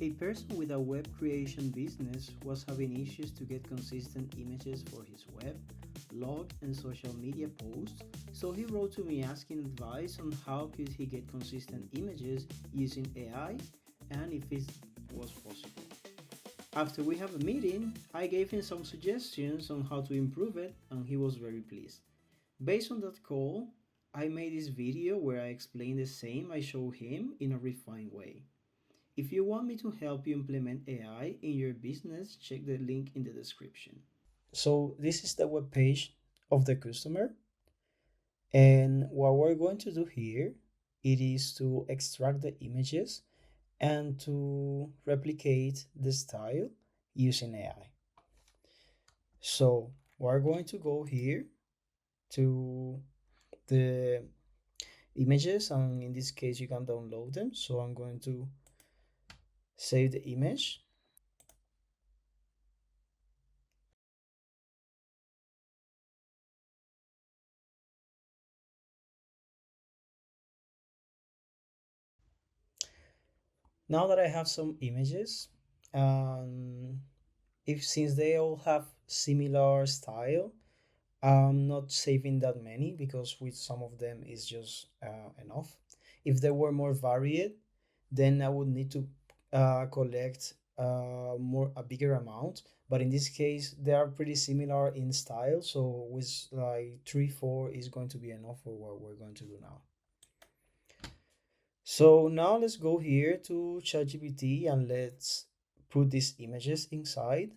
A person with a web creation business was having issues to get consistent images for his web, blog, and social media posts, so he wrote to me asking advice on how could he get consistent images using AI and if it was possible. After we have a meeting, I gave him some suggestions on how to improve it and he was very pleased. Based on that call, I made this video where I explain the same I show him in a refined way. If you want me to help you implement AI in your business, check the link in the description. So this is the web page of the customer, and what we're going to do here, it is to extract the images and to replicate the style using AI. So we're going to go here to the images, and in this case you can download them. So I'm going to save the image. Now that I have some images, um, if since they all have similar style, I'm not saving that many because with some of them is just enough. If they were more varied, then I would need to collect more a bigger amount. But in this case, they are pretty similar in style, so with like 3, 4 is going to be enough for what we're going to do now. So now let's go here to ChatGPT and let's put these images inside.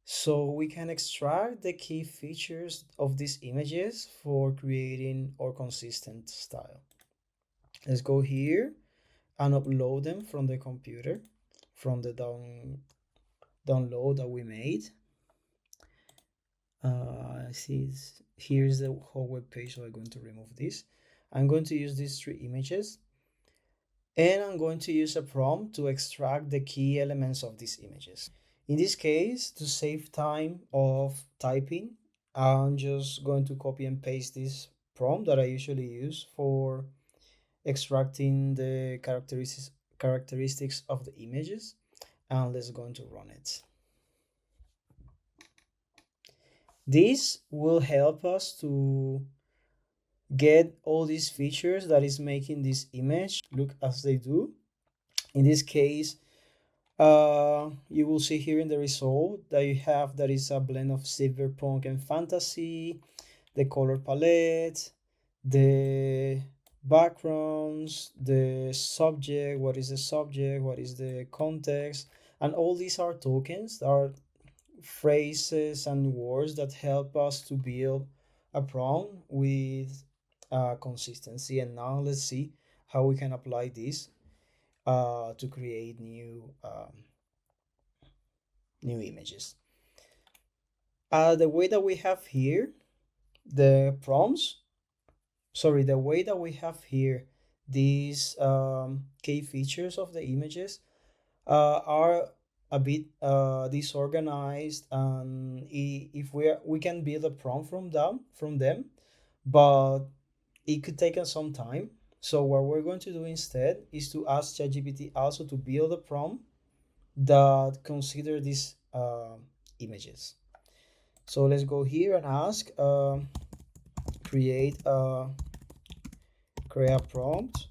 So we can extract the key features of these images for creating our consistent style. Let's go here and upload them from the computer, from the download that we made. I see here's the whole web page, so I'm going to remove this. I'm going to use these 3 images, and I'm going to use a prompt to extract the key elements of these images. In this case, to save time of typing, I'm just going to copy and paste this prompt that I usually use for extracting the characteristics of the images, and let's go to run it. This will help us to get all these features that is making this image look as they do. In this case, you will see here in the result that you have that is a blend of cyberpunk and fantasy, the color palette, the backgrounds, the subject, what is the subject, what is the context, and all these are tokens, are phrases and words that help us to build a prompt with consistency. And now let's see how we can apply this to create new images. The way that we have here the prompts, sorry, the way that we have here these key features of the images are a bit disorganized, and if we can build a prompt from them, but it could take us some time. So what we're going to do instead is to ask ChatGPT also to build a prompt that consider these images. So let's go here and ask create a prompt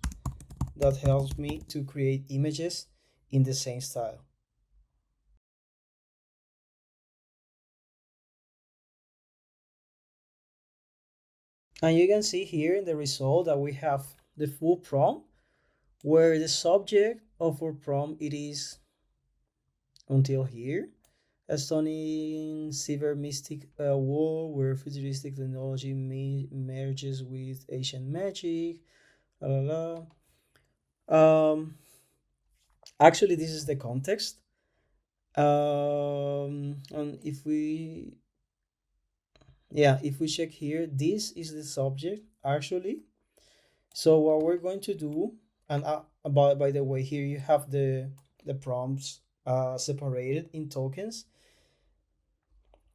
that helps me to create images in the same style. And you can see here in the result that we have the full prompt, where the subject of our prompt it is until here. A stunning cyber mystic world where futuristic technology merges with ancient magic. La, la, la. Actually, this is the context. And if we check here, this is the subject actually. So what we're going to do, and by the way, here you have the prompts separated in tokens.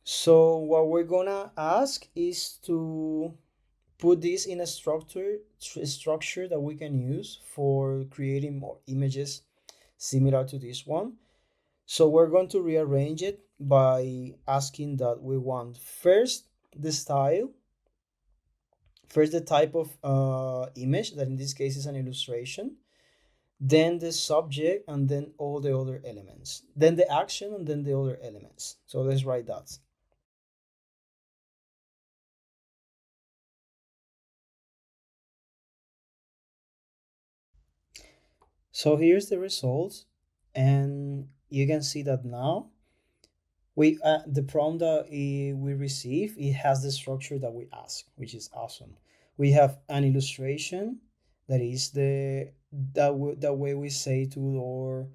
So what we're gonna ask is to put this in a structure that we can use for creating more images similar to this one. So we're going to rearrange it by asking that we want first the style, first the type of image, that in this case is an illustration, then the subject, and then all the other elements, then the action, and then the other elements. So let's write that. So here's the results, and you can see that now we the prompt that we receive, it has the structure that we ask, which is awesome. We have an illustration, that is the way we say to our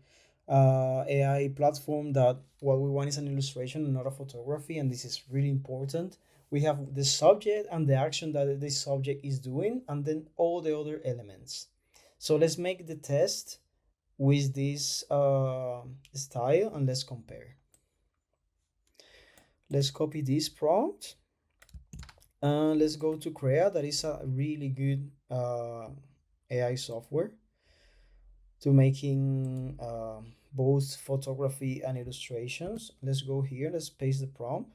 AI platform that what we want is an illustration and not a photography, and this is really important. We have the subject and the action that this subject is doing, and then all the other elements. So let's make the test with this style, and let's compare. Let's copy this prompt and let's go to Crea. That is a really good AI software to making both photography and illustrations. Let's go here. Let's paste the prompt.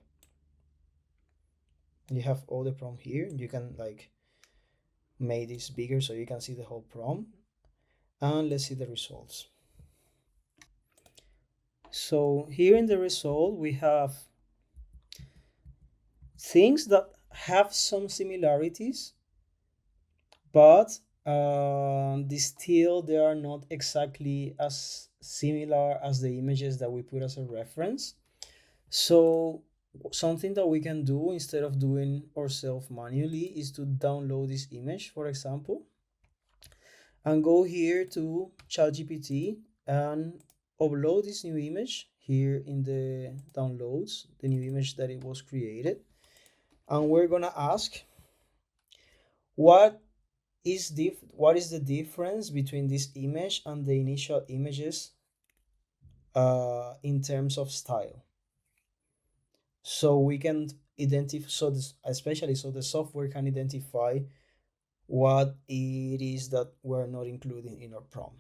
You have all the prompt here. You can like make this bigger so you can see the whole prompt. And let's see the results. So here in the result, we have things that have some similarities, but still they are not exactly as similar as the images that we put as a reference. So something that we can do instead of doing ourselves manually is to download this image, for example, and go here to ChatGPT and upload this new image here in the downloads, the new image that it was created. And we're gonna ask what what is the difference between this image and the initial images in terms of style. So we can identify, so this, especially so the software can identify what it is that we're not including in our prompt.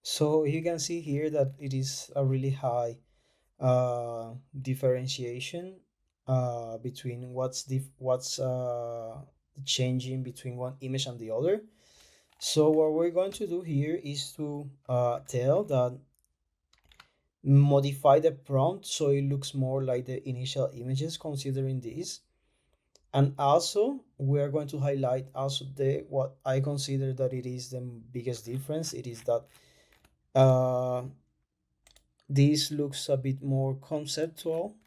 So you can see here that it is a really high differentiation between what's changing between one image and the other. So what we're going to do here is to tell that modify the prompt so it looks more like the initial images considering this. And also we are going to highlight also the what I consider that it is the biggest difference. It is that this looks a bit more conceptual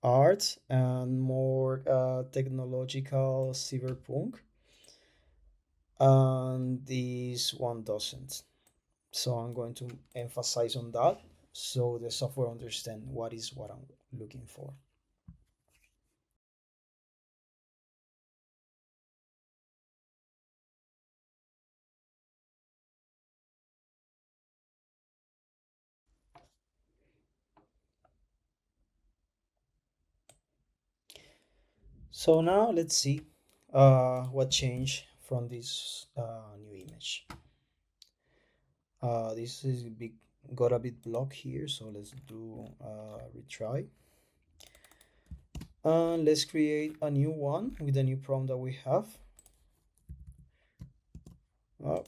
art and more technological cyberpunk, and this one doesn't. So I'm going to emphasize on that so the software understand what I'm looking for. So now let's see what changed from this new image. This is big, got a bit blocked here, so let's do retry. And let's create a new one with the new prompt that we have. Uh,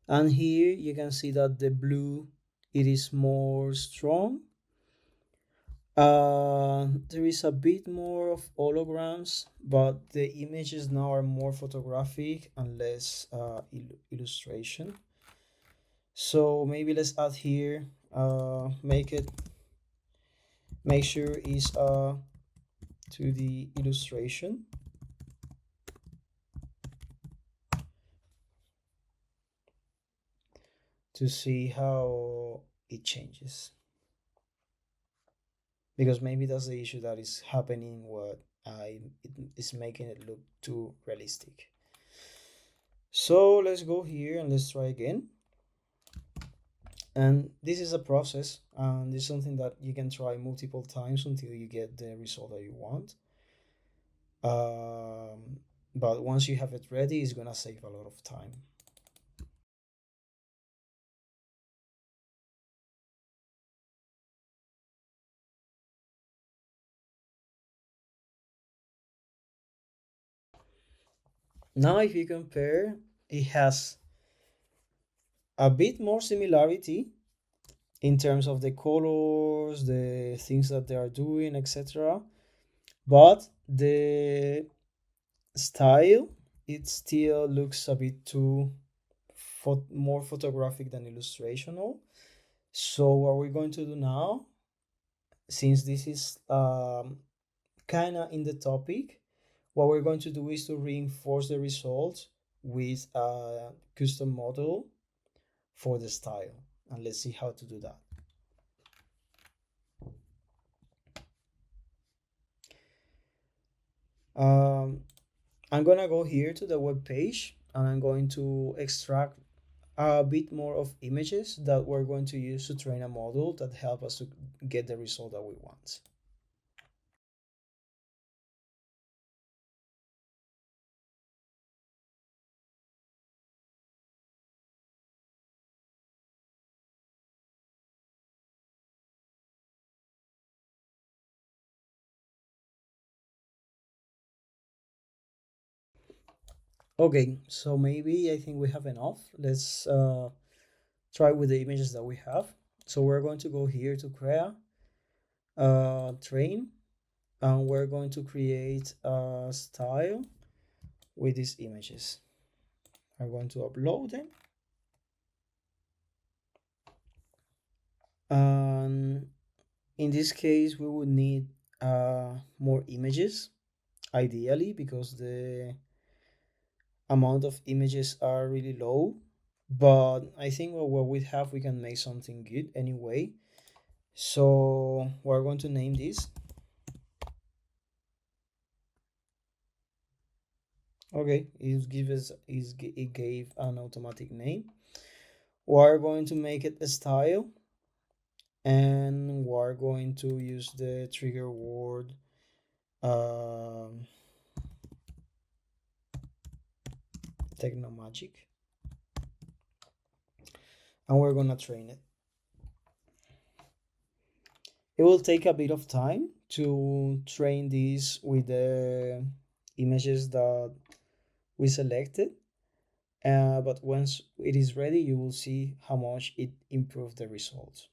and here you can see that the blue, it is more strong. There is a bit more of holograms, but the images now are more photographic and less illustration. So maybe let's add here, make sure is to the illustration to see how it changes, because maybe that's the issue that is happening, what I it is making it look too realistic. So let's go here and let's try again. And this is a process, and this is something that you can try multiple times until you get the result that you want. But once you have it ready, it's gonna save a lot of time. Now if you compare, it has a bit more similarity in terms of the colors, the things that they are doing, etc. But the style, it still looks a bit too more photographic than illustrational. So what we're going to do now, since this is kind of in the topic, what we're going to do is to reinforce the results with a custom model for the style. And let's see how to do that. Um, I'm gonna go here to the web page and I'm going to extract a bit more of images that we're going to use to train a model that help us to get the result that we want. Okay, so maybe I think we have enough. Let's try with the images that we have. So we're going to go here to create, train, and we're going to create a style with these images. I'm going to upload them. And in this case, we would need more images, ideally, because the amount of images are really low. But I think what we have, we can make something good anyway. So we're going to name this. Okay, it gave an automatic name. We're going to make it a style, and we're going to use the trigger word um, technomagic, and we're gonna train it. It will take a bit of time to train this with the images that we selected, but once it is ready, you will see how much it improved the results.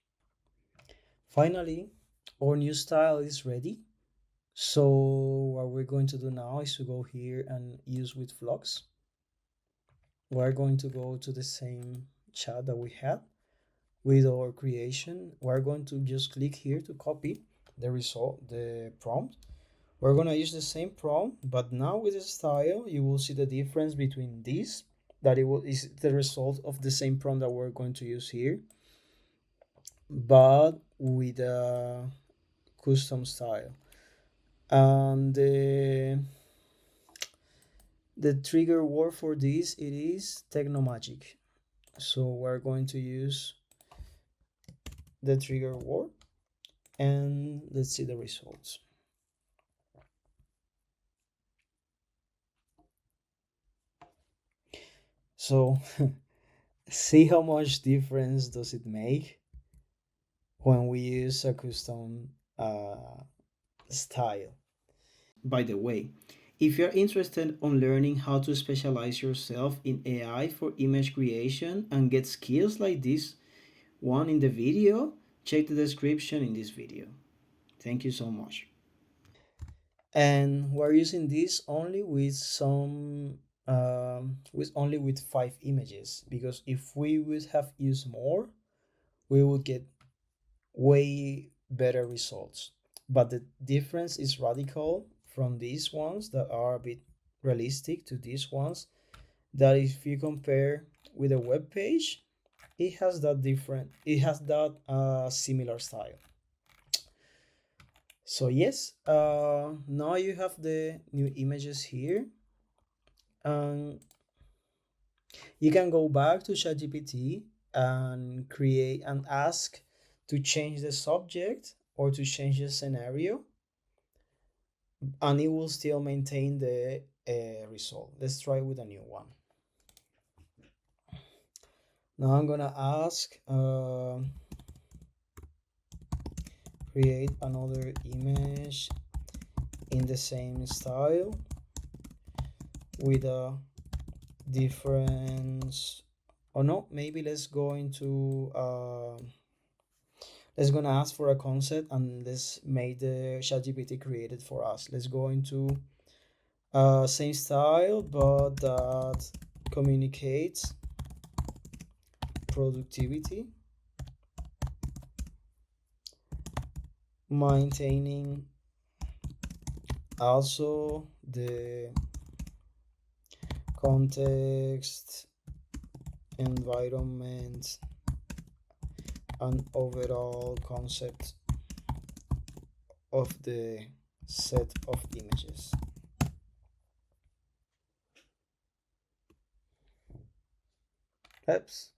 Finally, our new style is ready. So what we're going to do now is to go here and use with flux. We're going to go to the same chat that we had with our creation. We're going to just click here to copy the result, the prompt. We're going to use the same prompt, but now with the style, you will see the difference between this, that is the result of the same prompt that we're going to use here, but with a custom style. And the trigger word for this, it is technomagic. So we're going to use the trigger word, and let's see the results. So see how much difference does it make when we use a custom style. By the way, if you're interested on learning how to specialize yourself in AI for image creation and get skills like this one in the video, check the description in this video. Thank you so much. And we're using this only with some with only with 5 images, because if we would have used more, we would get way better results. But the difference is radical from these ones that are a bit realistic to these ones, that if you compare with a web page, it has that similar style. So yes, now you have the new images here, and you can go back to ChatGPT and create and ask to change the subject or to change the scenario, and it will still maintain the result. Let's try with a new one. Now I'm gonna ask create another image in the same style with a difference. Or no, maybe let's go into let's gonna ask for a concept, and let's make the ChatGPT create it for us. Let's go into same style, but that communicates productivity, maintaining also the context, environment, and overall concept of the set of images. Oops.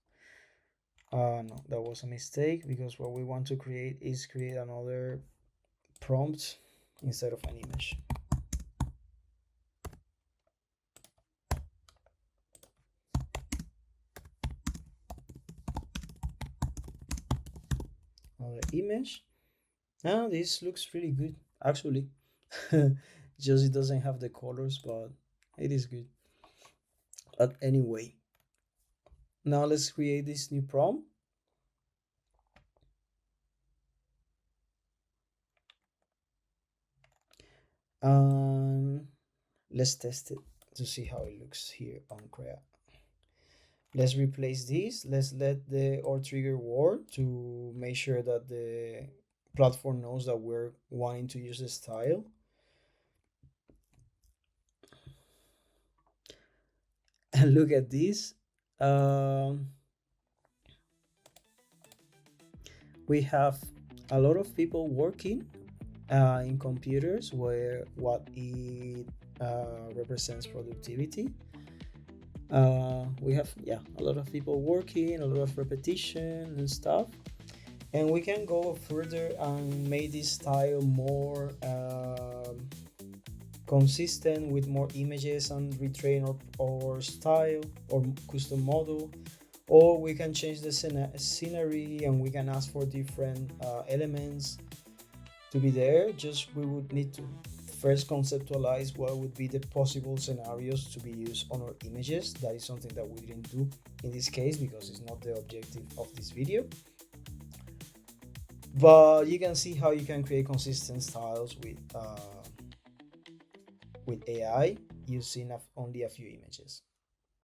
No, that was a mistake, because what we want to create is create another prompt instead of an image. Another image. Now this looks really good, actually. Just it doesn't have the colors, but it is good. But anyway, now let's create this new prompt. And let's test it to see how it looks here on Crea. Let's replace this. Let's let the or trigger word to make sure that the platform knows that we're wanting to use the style. And look at this. We have a lot of people working in computers, where what it represents productivity. We have a lot of people working, a lot of repetition and stuff, and we can go further and make this style more consistent with more images and retrain our style or custom model. Or we can change the scenery, and we can ask for different elements to be there. Just we would need to first conceptualize what would be the possible scenarios to be used on our images. That is something that we didn't do in this case, because it's not the objective of this video. But you can see how you can create consistent styles with AI using only a few images.